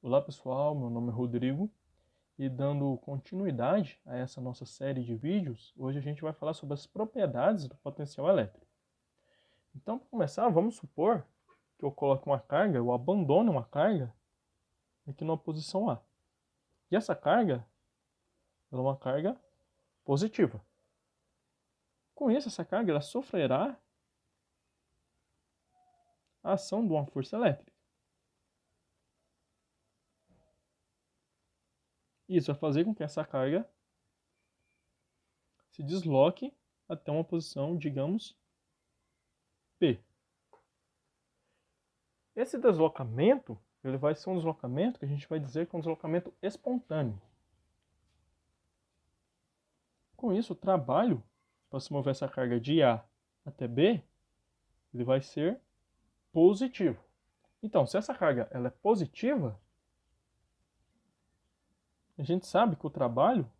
Olá pessoal, meu nome é Rodrigo e dando continuidade a essa nossa série de vídeos, hoje a gente vai falar sobre as propriedades do potencial elétrico. Então, para começar, vamos supor que eu coloque uma carga, eu abandone uma carga aqui na posição A. E essa carga ela é uma carga positiva. Com isso, essa carga ela sofrerá a ação de uma força elétrica. Isso vai fazer com que essa carga se desloque até uma posição, digamos, P. Esse deslocamento, ele vai ser um deslocamento que a gente vai dizer que é um deslocamento espontâneo. Com isso, o trabalho para se mover essa carga de A até B, ele vai ser positivo. Então, se essa carga ela é positiva, a gente sabe que o trabalho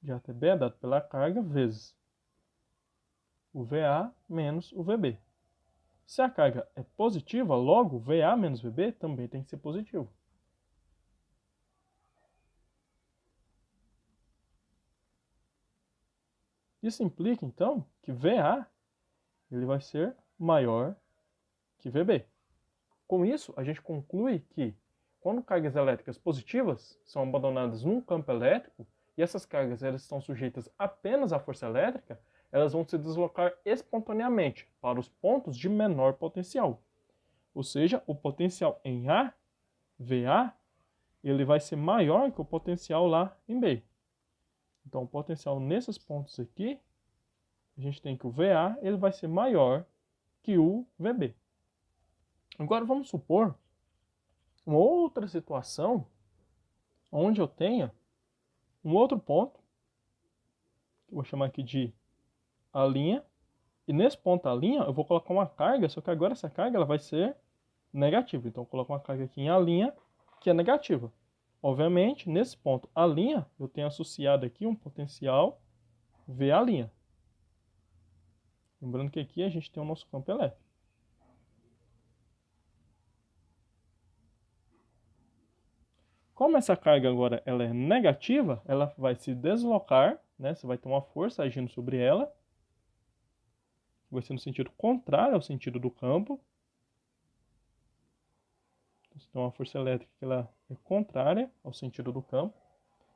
de A até B é dado pela carga vezes o VA menos o VB. Se a carga é positiva, logo VA menos VB também tem que ser positivo. Isso implica, então, que VA ele vai ser maior que VB. Com isso, a gente conclui que, quando cargas elétricas positivas são abandonadas num campo elétrico, e essas cargas elas estão sujeitas apenas à força elétrica, elas vão se deslocar espontaneamente para os pontos de menor potencial. Ou seja, o potencial em A, VA, ele vai ser maior que o potencial lá em B. Então, o potencial nesses pontos aqui, a gente tem que o VA ele vai ser maior que o VB. Agora, vamos supor uma outra situação onde eu tenha um outro ponto, que eu vou chamar aqui de A', e nesse ponto A', eu vou colocar uma carga, só que agora essa carga ela vai ser negativa. Então, eu coloco uma carga aqui em A', que é negativa. Obviamente, nesse ponto A', eu tenho associado aqui um potencial VA'. Lembrando que aqui a gente tem o nosso campo elétrico. Como essa carga agora ela é negativa, ela vai se deslocar, né? Você vai ter uma força agindo sobre ela. Vai ser no sentido contrário ao sentido do campo. Então, uma força elétrica que ela é contrária ao sentido do campo.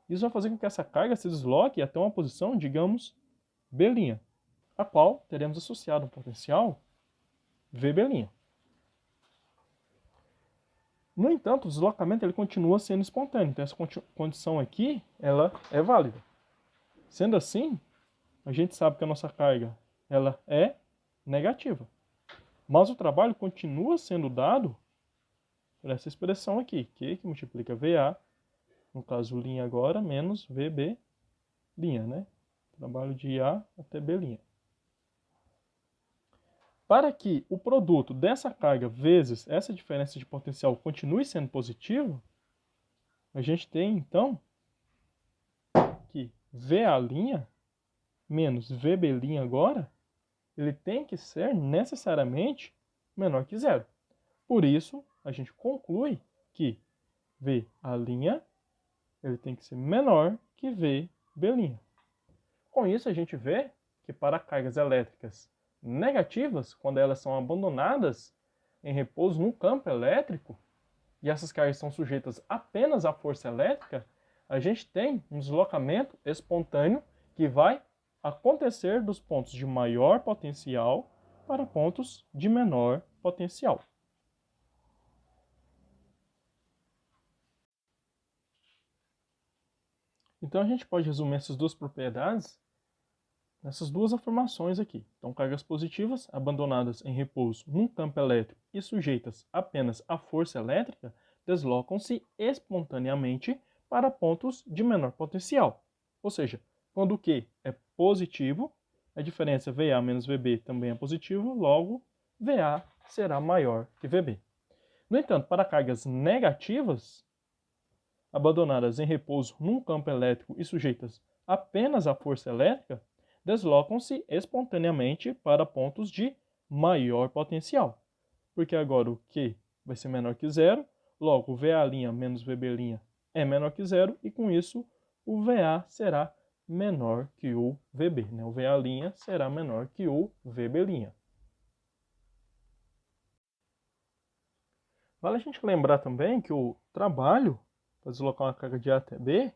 Isso vai fazer com que essa carga se desloque até uma posição, digamos, B', a qual teremos associado um potencial VB'. No entanto, o deslocamento ele continua sendo espontâneo. Então, essa condição aqui ela é válida. Sendo assim, a gente sabe que a nossa carga ela é negativa. Mas o trabalho continua sendo dado por essa expressão aqui, Q que multiplica VA, no caso linha agora, menos VB', né? Trabalho de A até B'. Para que o produto dessa carga vezes essa diferença de potencial continue sendo positivo, a gente tem, então, que VA' menos VB' agora, ele tem que ser necessariamente menor que zero. Por isso, a gente conclui que VA' ele tem que ser menor que VB'. Com isso, a gente vê que para cargas elétricas negativas, quando elas são abandonadas em repouso no campo elétrico, e essas cargas são sujeitas apenas à força elétrica, a gente tem um deslocamento espontâneo que vai acontecer dos pontos de maior potencial para pontos de menor potencial. Então a gente pode resumir essas duas propriedades nessas duas afirmações aqui. Então, cargas positivas abandonadas em repouso num campo elétrico e sujeitas apenas à força elétrica deslocam-se espontaneamente para pontos de menor potencial. Ou seja, quando o Q é positivo, a diferença VA menos VB também é positivo, logo VA será maior que VB. No entanto, para cargas negativas, abandonadas em repouso num campo elétrico e sujeitas apenas à força elétrica, deslocam-se espontaneamente para pontos de maior potencial. Porque agora o Q vai ser menor que zero, Logo, o VA' menos VB' é menor que zero, e com isso o VA será menor que o VB. Né? O VA' será menor que o VB'. Vale a gente lembrar também que o trabalho para deslocar uma carga de A até B,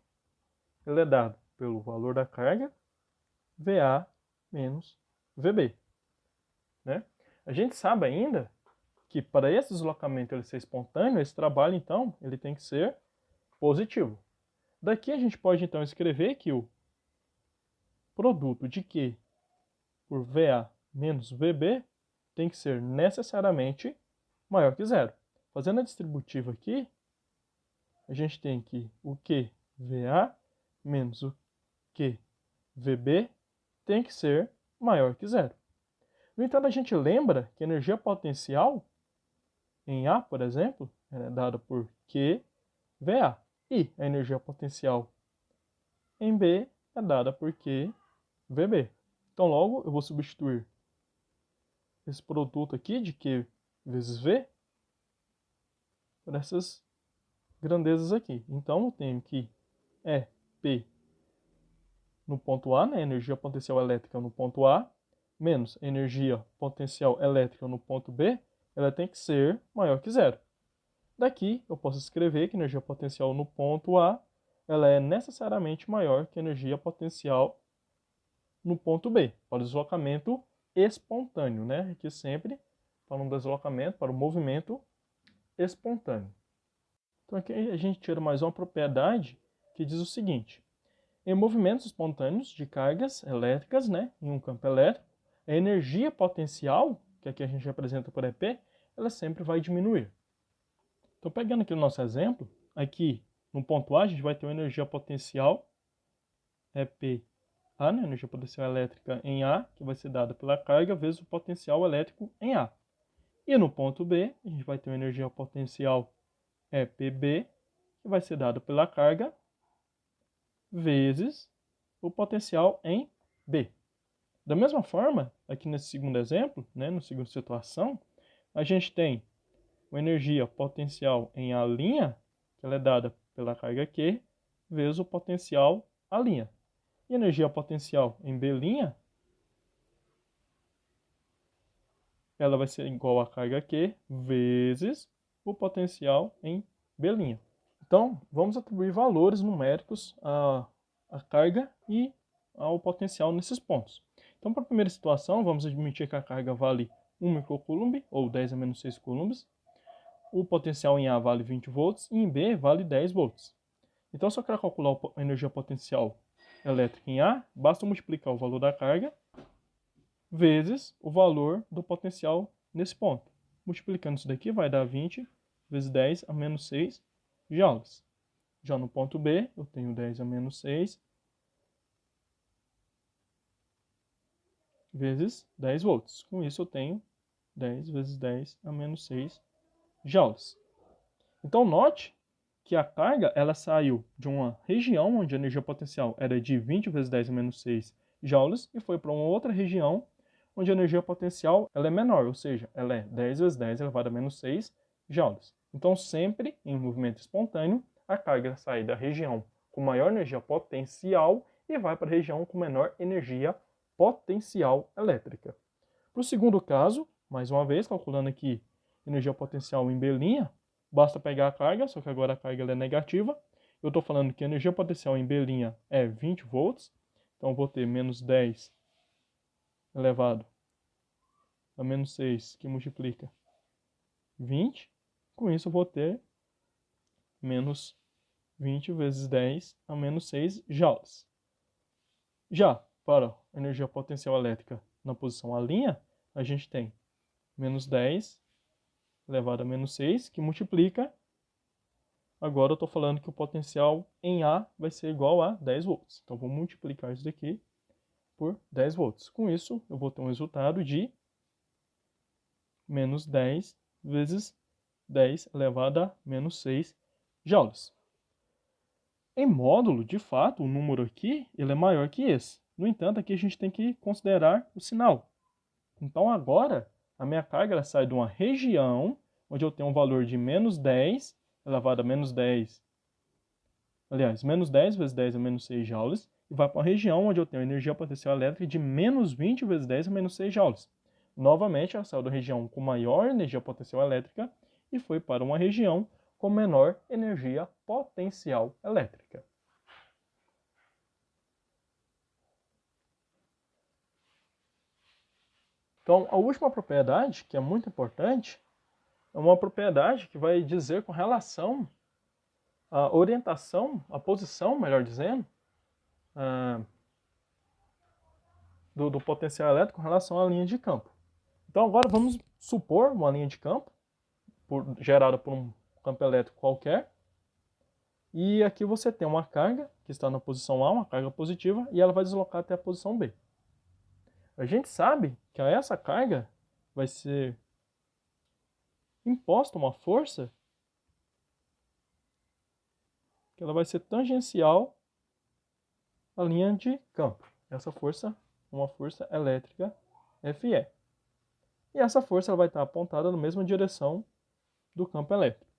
ele é dado pelo valor da carga, VA menos VB. Né? A gente sabe ainda que para esse deslocamento ele ser espontâneo, esse trabalho, então, ele tem que ser positivo. Daqui a gente pode, então, escrever que o produto de Q por VA menos VB tem que ser necessariamente maior que zero. Fazendo a distributiva aqui, a gente tem que o QVA menos o QVB tem que ser maior que zero. No entanto, a gente lembra que a energia potencial em A, por exemplo, é dada por QVA. E a energia potencial em B é dada por QVB. Então, logo, eu vou substituir esse produto aqui de Q vezes V por essas grandezas aqui. Então, eu tenho que P no ponto A, né, energia potencial elétrica no ponto A, menos energia potencial elétrica no ponto B, ela tem que ser maior que zero. Daqui, eu posso escrever que a energia potencial no ponto A, ela é necessariamente maior que a energia potencial no ponto B, para o deslocamento espontâneo, né? Aqui sempre para um deslocamento, para o movimento espontâneo. Então aqui a gente tira mais uma propriedade que diz o seguinte: em movimentos espontâneos de cargas elétricas, né, em um campo elétrico, a energia potencial, que aqui a gente representa por EP, ela sempre vai diminuir. Então, pegando aqui o nosso exemplo, aqui no ponto A, a gente vai ter uma energia potencial, EPA, né, energia potencial elétrica em A, que vai ser dada pela carga, vezes o potencial elétrico em A. E no ponto B, a gente vai ter uma energia potencial EPB, que vai ser dada pela carga, vezes o potencial em B. Da mesma forma, aqui nesse segundo exemplo, né, na segunda situação, a gente tem uma energia potencial em A', que ela é dada pela carga Q, vezes o potencial A'. E a energia potencial em B', ela vai ser igual à carga Q, vezes o potencial em B'. Então, vamos atribuir valores numéricos à carga e ao potencial nesses pontos. Então, para a primeira situação, vamos admitir que a carga vale 1 microcoulomb, ou 10 a menos 6 coulombs. O potencial em A vale 20 volts e em B vale 10 volts. Então, se eu quero calcular a energia potencial elétrica em A, basta multiplicar o valor da carga vezes o valor do potencial nesse ponto. Multiplicando isso daqui vai dar 20 vezes 10 a menos 6 joules. Já no ponto B, eu tenho 10 a menos 6 vezes 10 volts. Com isso, eu tenho 10 vezes 10 a menos 6 joules. Então, note que a carga ela saiu de uma região onde a energia potencial era de 20 vezes 10 a menos 6 joules e foi para uma outra região onde a energia potencial ela é menor, ou seja, ela é 10 vezes 10 elevado a menos 6 joules. Então, sempre em movimento espontâneo, a carga sai da região com maior energia potencial e vai para a região com menor energia potencial elétrica. Para o segundo caso, mais uma vez, calculando aqui energia potencial em B', basta pegar a carga, só que agora a carga ela é negativa. Eu estou falando que a energia potencial em B' é 20 volts, então eu vou ter menos 10 elevado a menos 6, que multiplica 20. Com isso eu vou ter menos 20 vezes 10 a menos 6 joules. Já para a energia potencial elétrica na posição A', a gente tem menos 10 elevado a menos 6, que multiplica. Agora eu estou falando que o potencial em A vai ser igual a 10 volts. Então, vou multiplicar isso daqui por 10 volts. Com isso, eu vou ter um resultado de menos 10 vezes 10 elevado a menos 6 joules. Em módulo, de fato, o número aqui ele é maior que esse. No entanto, aqui a gente tem que considerar o sinal. Então, agora, a minha carga ela sai de uma região onde eu tenho um valor de menos 10 elevado a menos 10. Aliás, menos 10 vezes 10 a menos 6 joules. E vai para uma região onde eu tenho energia potencial elétrica de menos 20 vezes 10 a menos 6 joules. Novamente, ela saiu da região com maior energia potencial elétrica e foi para uma região com menor energia potencial elétrica. Então, a última propriedade, que é muito importante, é uma propriedade que vai dizer com relação à orientação, à posição, melhor dizendo, do potencial elétrico com relação à linha de campo. Então, agora vamos supor uma linha de campo gerada por um campo elétrico qualquer. E aqui você tem uma carga que está na posição A, uma carga positiva, e ela vai deslocar até a posição B. A gente sabe que a essa carga vai ser imposta uma força que ela vai ser tangencial à linha de campo. Essa força é uma força elétrica Fe. E essa força ela vai estar apontada na mesma direção do campo elétrico.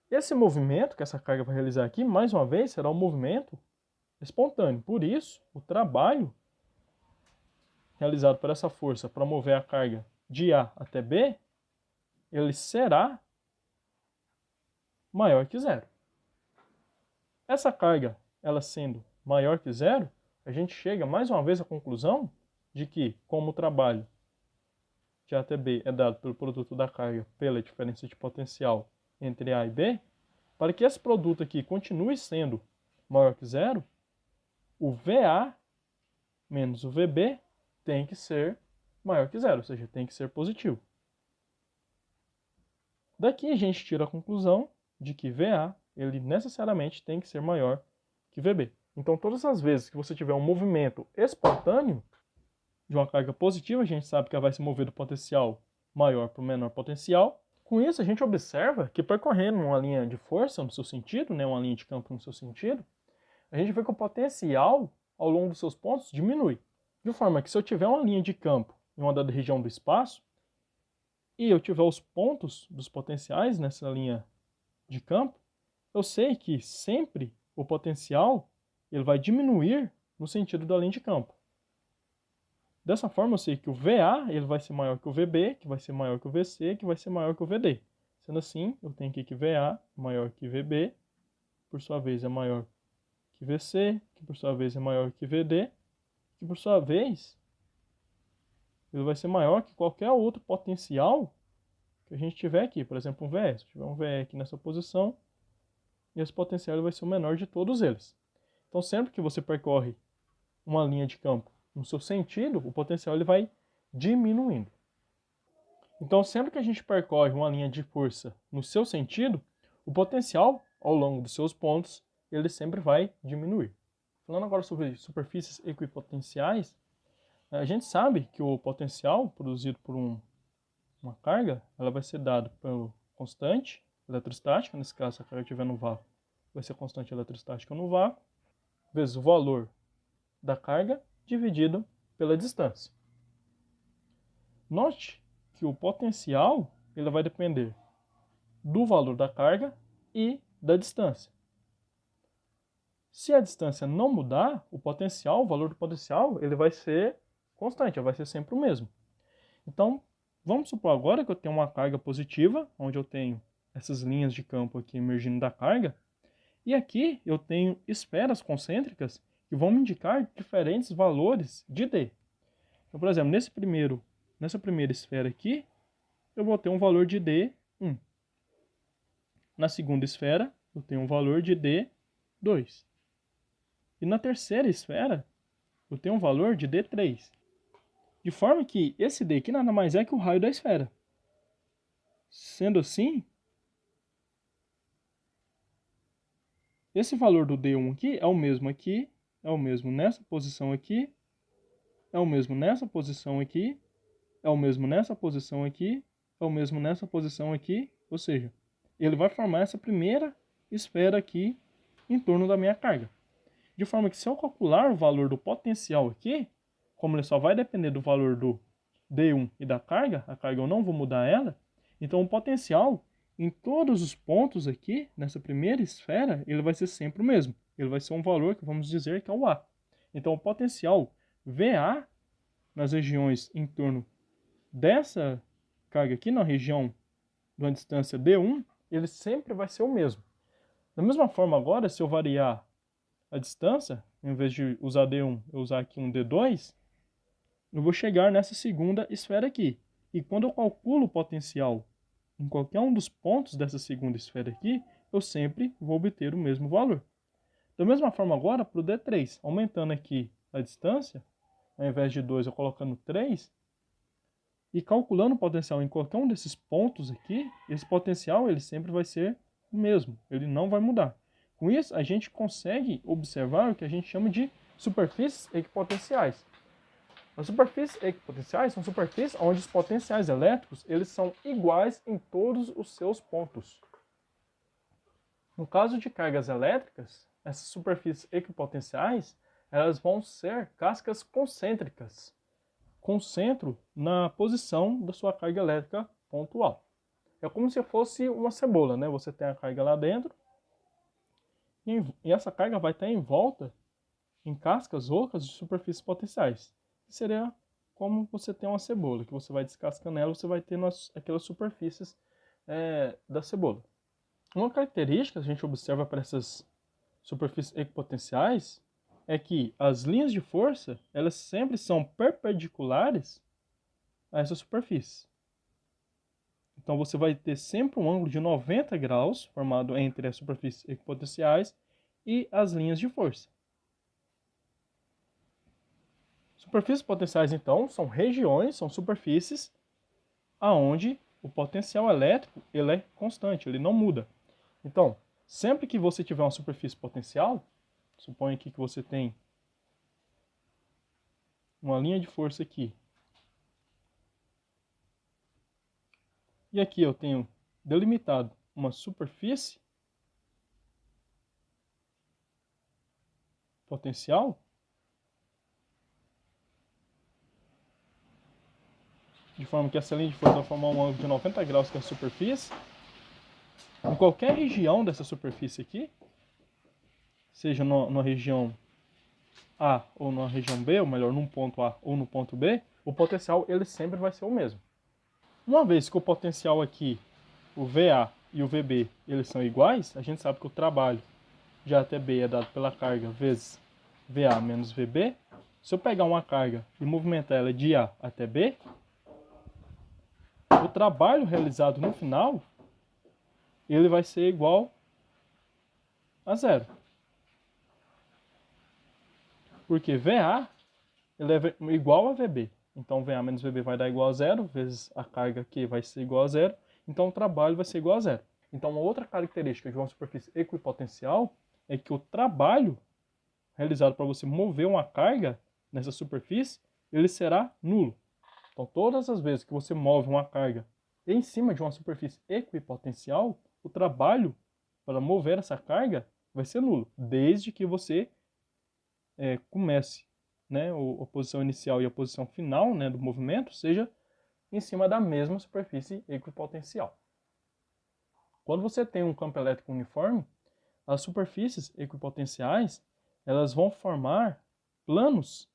Esse movimento que essa carga vai realizar aqui, mais uma vez, será um movimento espontâneo. Por isso, o trabalho realizado por essa força para mover a carga de A até B, ele será maior que zero. Essa carga, ela sendo maior que zero, a gente chega mais uma vez à conclusão de que, como o trabalho de A até B é dado pelo produto da carga pela diferença de potencial entre A e B, para que esse produto aqui continue sendo maior que zero, o VA menos o VB tem que ser maior que zero, ou seja, tem que ser positivo. Daqui a gente tira a conclusão de que VA ele necessariamente tem que ser maior que VB. Então, todas as vezes que você tiver um movimento espontâneo de uma carga positiva, a gente sabe que ela vai se mover do potencial maior para o menor potencial. Com isso, a gente observa que percorrendo uma linha de força no seu sentido, né, uma linha de campo no seu sentido, a gente vê que o potencial ao longo dos seus pontos diminui. De forma que se eu tiver uma linha de campo em uma dada região do espaço e eu tiver os pontos dos potenciais nessa linha de campo, eu sei que sempre o potencial ele vai diminuir no sentido da linha de campo. Dessa forma, eu sei que o VA ele vai ser maior que o VB, que vai ser maior que o VC, que vai ser maior que o VD. Sendo assim, eu tenho aqui que VA é maior que VB, por sua vez é maior que VC, que por sua vez é maior que VD, que por sua vez ele vai ser maior que qualquer outro potencial que a gente tiver aqui. Por exemplo, um VE. Se tiver um VE aqui nessa posição, esse potencial vai ser o menor de todos eles. Então, sempre que você percorre uma linha de campo no seu sentido, o potencial ele vai diminuindo. Então, sempre que a gente percorre uma linha de força no seu sentido, o potencial ao longo dos seus pontos, ele sempre vai diminuir. Falando agora sobre superfícies equipotenciais, a gente sabe que o potencial produzido por uma carga, ela vai ser dado pelo constante eletrostática, nesse caso, se a carga estiver no vácuo, vai ser constante eletrostática no vácuo, vezes o valor da carga dividido pela distância. Note que o potencial ele vai depender do valor da carga e da distância. Se a distância não mudar, o potencial, o valor do potencial, ele vai ser constante, ele vai ser sempre o mesmo. Então, vamos supor agora que eu tenho uma carga positiva, onde eu tenho essas linhas de campo aqui emergindo da carga, e aqui eu tenho esferas concêntricas que vão me indicar diferentes valores de D. Então, por exemplo, nessa primeira esfera aqui, eu vou ter um valor de D1. Na segunda esfera, eu tenho um valor de D2. E na terceira esfera, eu tenho um valor de D3. De forma que esse D aqui nada mais é que o raio da esfera. Sendo assim, esse valor do D1 aqui é o mesmo aqui, é o mesmo nessa posição aqui, é o mesmo nessa posição aqui, é o mesmo nessa posição aqui, é o mesmo nessa posição aqui, ou seja, ele vai formar essa primeira esfera aqui em torno da minha carga. De forma que se eu calcular o valor do potencial aqui, como ele só vai depender do valor do D1 e da carga, a carga eu não vou mudar ela, então o potencial em todos os pontos aqui, nessa primeira esfera, ele vai ser sempre o mesmo. Ele vai ser um valor que vamos dizer que é o A. Então o potencial VA nas regiões em torno dessa carga aqui, na região de uma distância D1, ele sempre vai ser o mesmo. Da mesma forma agora, se eu variar a distância, em vez de usar D1, eu usar aqui um D2, eu vou chegar nessa segunda esfera aqui. E quando eu calculo o potencial em qualquer um dos pontos dessa segunda esfera aqui, eu sempre vou obter o mesmo valor. Da mesma forma agora para o D3, aumentando aqui a distância, ao invés de 2 eu colocando 3, e calculando o potencial em qualquer um desses pontos aqui, esse potencial ele sempre vai ser o mesmo, ele não vai mudar. Com isso, a gente consegue observar o que a gente chama de superfícies equipotenciais. As superfícies equipotenciais são superfícies onde os potenciais elétricos eles são iguais em todos os seus pontos. No caso de cargas elétricas, essas superfícies equipotenciais elas vão ser cascas concêntricas, com o centro na posição da sua carga elétrica pontual. É como se fosse uma cebola, né? Você tem a carga lá dentro e essa carga vai estar em volta em cascas ocas de superfícies potenciais. Seria como você tem uma cebola, que você vai descascando ela, você vai ter aquelas superfícies da cebola. Uma característica que a gente observa para essas superfícies equipotenciais é que as linhas de força, elas sempre são perpendiculares a essa superfície. Então você vai ter sempre um ângulo de 90 graus formado entre as superfícies equipotenciais e as linhas de força. Superfícies potenciais, então, são regiões, são superfícies aonde o potencial elétrico ele é constante, ele não muda. Então, sempre que você tiver uma superfície potencial, suponha aqui que você tem uma linha de força aqui. E aqui eu tenho delimitado uma superfície potencial. De forma que essa linha de força vai formar um ângulo de 90 graus com a superfície. Em qualquer região dessa superfície aqui, seja na região A ou na região B, ou melhor, num ponto A ou no ponto B, o potencial ele sempre vai ser o mesmo. Uma vez que o potencial aqui, o VA e o VB, eles são iguais, a gente sabe que o trabalho de A até B é dado pela carga vezes VA menos VB. Se eu pegar uma carga e movimentar ela de A até B, o trabalho realizado no final, ele vai ser igual a zero. Porque VA ele é igual a VB. Então, VA menos VB vai dar igual a zero, vezes a carga aqui vai ser igual a zero. Então, o trabalho vai ser igual a zero. Então, uma outra característica de uma superfície equipotencial é que o trabalho realizado para você mover uma carga nessa superfície, ele será nulo. Então, todas as vezes que você move uma carga em cima de uma superfície equipotencial, o trabalho para mover essa carga vai ser nulo, desde que você comece, né, a posição inicial e a posição final, né, do movimento seja em cima da mesma superfície equipotencial. Quando você tem um campo elétrico uniforme, as superfícies equipotenciais elas vão formar planos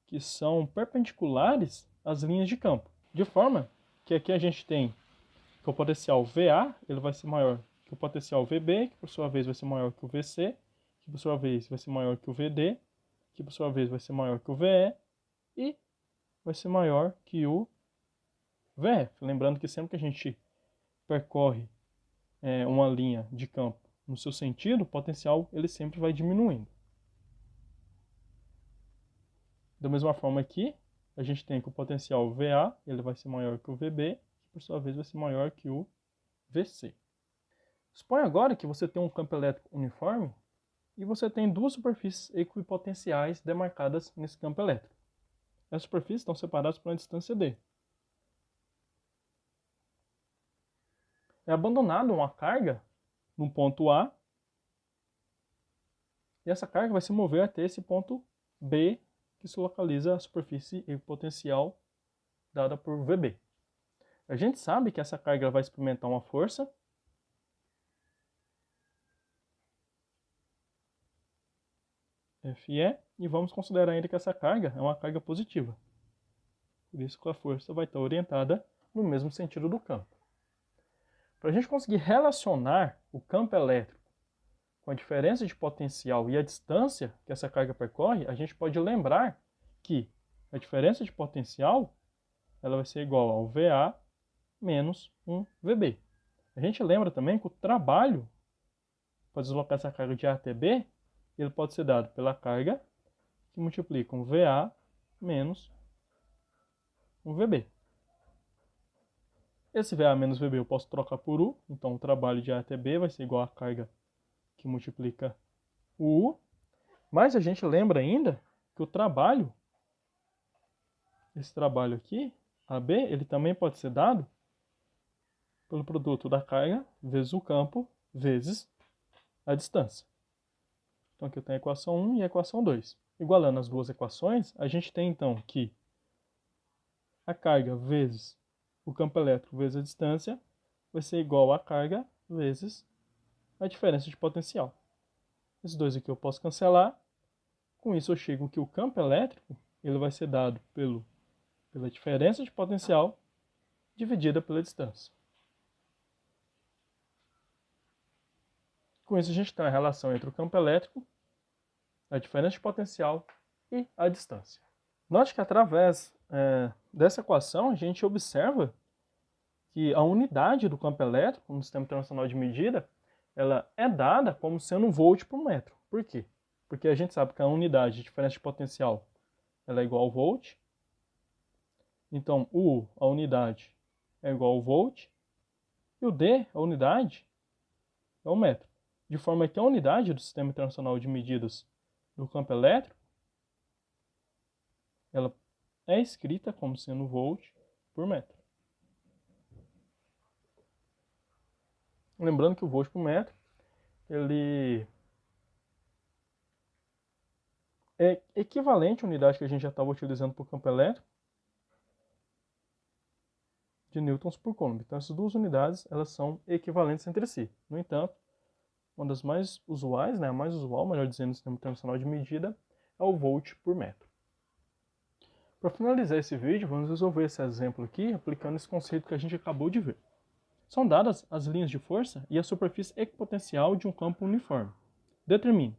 que são perpendiculares às linhas de campo. De forma que aqui a gente tem que o potencial VA ele vai ser maior que o potencial VB, que por sua vez vai ser maior que o VC, que por sua vez vai ser maior que o VD, que por sua vez vai ser maior que o VE e vai ser maior que o VF. Lembrando que sempre que a gente percorre uma linha de campo no seu sentido, o potencial ele sempre vai diminuindo. Da mesma forma aqui, a gente tem que o potencial VA ele vai ser maior que o VB, que por sua vez vai ser maior que o VC. Suponha agora que você tem um campo elétrico uniforme e você tem duas superfícies equipotenciais demarcadas nesse campo elétrico. As superfícies estão separadas por uma distância d. É abandonada uma carga no ponto A e essa carga vai se mover até esse ponto B que se localiza a superfície equipotencial dada por VB. A gente sabe que essa carga vai experimentar uma força Fe, e vamos considerar ainda que essa carga é uma carga positiva. Por isso que a força vai estar orientada no mesmo sentido do campo. Para a gente conseguir relacionar o campo elétrico com a diferença de potencial e a distância que essa carga percorre, a gente pode lembrar que a diferença de potencial ela vai ser igual ao VA menos 1 VB. A gente lembra também que o trabalho para deslocar essa carga de A até B, ele pode ser dado pela carga que multiplica um VA menos um VB. Esse VA menos VB eu posso trocar por U, então o trabalho de A até B vai ser igual à carga que multiplica o U. Mas a gente lembra ainda que o trabalho, esse trabalho aqui, AB, ele também pode ser dado pelo produto da carga vezes o campo vezes a distância. Então aqui eu tenho a equação 1 e a equação 2. Igualando as duas equações, a gente tem então que a carga vezes o campo elétrico vezes a distância vai ser igual a carga vezes a diferença de potencial. Esses dois aqui eu posso cancelar. Com isso eu chego que o campo elétrico ele vai ser dado pela diferença de potencial dividida pela distância. Com isso a gente tem a relação entre o campo elétrico, a diferença de potencial e a distância. Note que através dessa equação a gente observa que a unidade do campo elétrico no Sistema Internacional de Medida ela é dada como sendo um volt por metro. Por quê? Porque a gente sabe que a unidade de diferença de potencial ela é igual ao volt. Então, U, a unidade, é igual ao volt. E o D, a unidade, é o metro. De forma que a unidade do Sistema Internacional de Medidas do campo elétrico ela é escrita como sendo volt por metro. Lembrando que o volt por metro ele é equivalente à unidade que a gente já estava utilizando para o campo elétrico de newtons por coulomb. Então essas duas unidades elas são equivalentes entre si. No entanto, uma das mais usuais, né, a mais usual, melhor dizendo, no Sistema Internacional de Medida é o volt por metro. Para finalizar esse vídeo, vamos resolver esse exemplo aqui aplicando esse conceito que a gente acabou de ver. São dadas as linhas de força e a superfície equipotencial de um campo uniforme. Determine.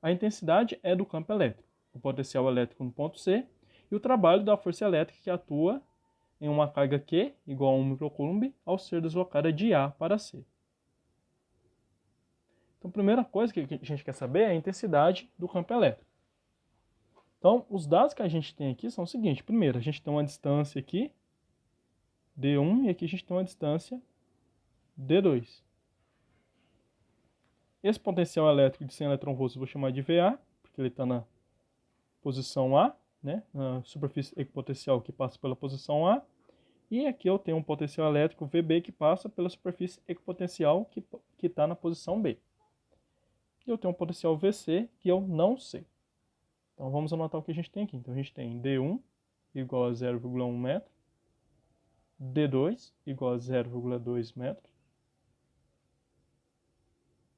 A intensidade é do campo elétrico, o potencial elétrico no ponto C e o trabalho da força elétrica que atua em uma carga Q igual a 1 microcoulomb ao ser deslocada de A para C. Então, a primeira coisa que a gente quer saber é a intensidade do campo elétrico. Então, os dados que a gente tem aqui são o seguinte. Primeiro, a gente tem uma distância aqui, D1, e aqui a gente tem uma distância D2. Esse potencial elétrico de 100 eV eu vou chamar de VA, porque ele está na posição A, né? Na superfície equipotencial que passa pela posição A. E aqui eu tenho um potencial elétrico VB que passa pela superfície equipotencial que está na posição B. E eu tenho um potencial VC que eu não sei. Então vamos anotar o que a gente tem aqui. Então a gente tem D1 igual a 0,1 metro, D2 igual a 0,2 metro.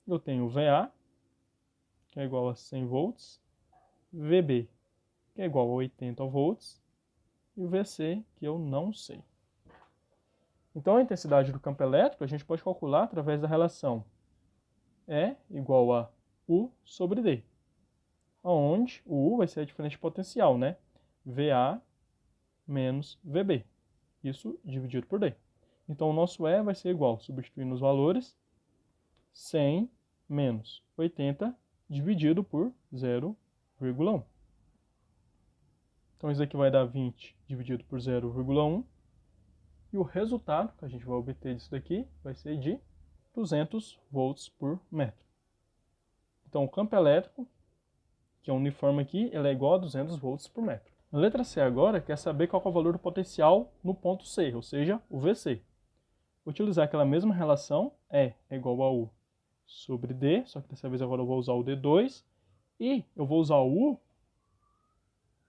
Eu tenho VA, que é igual a 100 volts, VB, que é igual a 80 volts, e o VC, que eu não sei. Então a intensidade do campo elétrico a gente pode calcular através da relação E igual a U sobre D, onde o U vai ser a diferença de potencial, né? VA menos VB. Isso dividido por D. Então o nosso E vai ser igual, substituindo os valores, 100 menos 80 dividido por 0,1. Então isso aqui vai dar 20 dividido por 0,1. E o resultado que a gente vai obter disso daqui vai ser de 200 volts por metro. Então o campo elétrico, que é uniforme aqui, ele é igual a 200 volts por metro. A letra C agora quer saber qual é o valor do potencial no ponto C, ou seja, o VC. Vou utilizar aquela mesma relação, E é igual a U sobre D, só que dessa vez agora eu vou usar o D2, e eu vou usar o U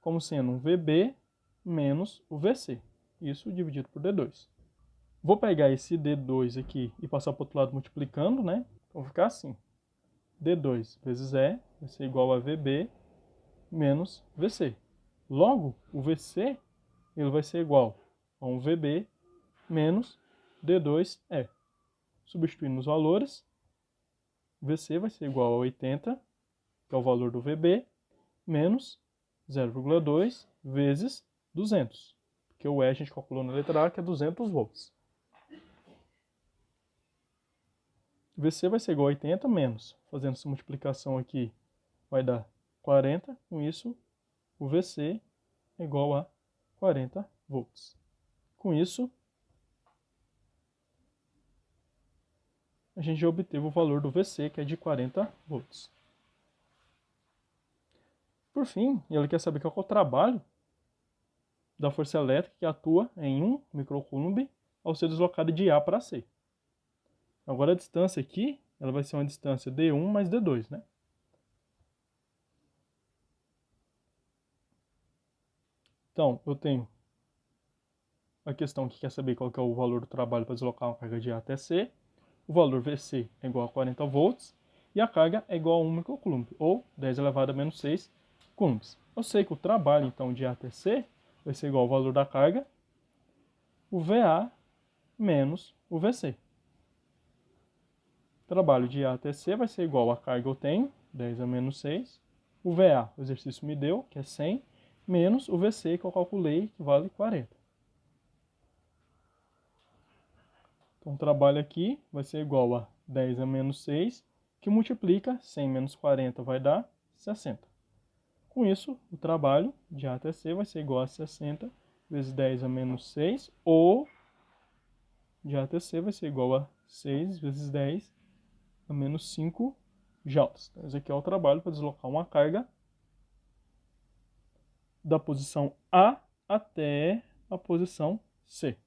como sendo um VB menos o VC. Isso dividido por D2. Vou pegar esse D2 aqui e passar para o outro lado multiplicando, né? Então vai ficar assim. D2 vezes E vai ser igual a VB menos VC. Logo, o VC ele vai ser igual a um VB menos D2E. Substituindo os valores, VC vai ser igual a 80, que é o valor do VB, menos 0,2 vezes 200. Porque o E a gente calculou na letra A, que é 200 volts. VC vai ser igual a 80 menos, fazendo essa multiplicação aqui, vai dar 40. Com isso, o VC é igual a 40 volts. Com isso, a gente já obteve o valor do VC, que é de 40 volts. Por fim, ele quer saber qual é o trabalho da força elétrica que atua em 1 microcoulomb ao ser deslocada de A para C. Agora a distância aqui, ela vai ser uma distância D1 mais D2, né? Então, eu tenho a questão que quer saber qual que é o valor do trabalho para deslocar uma carga de A até C. O valor VC é igual a 40 volts e a carga é igual a 1 microcoulomb, ou 10 elevado a menos 6 coulombs. Eu sei que o trabalho, então, de A até C vai ser igual ao valor da carga, o VA menos o VC. O trabalho de A até C vai ser igual à carga que eu tenho, 10 a menos 6. O VA, o exercício me deu, que é 100, menos o VC, que eu calculei, que vale 40. Então, o trabalho aqui vai ser igual a 10 a menos 6, que multiplica 100 menos 40 vai dar 60. Com isso, o trabalho de A até C vai ser igual a 60 vezes 10 a menos 6, ou de A até C vai ser igual a 6 vezes 10 a menos 5 joules. Então, esse aqui é o trabalho para deslocar uma carga da posição A até a posição C.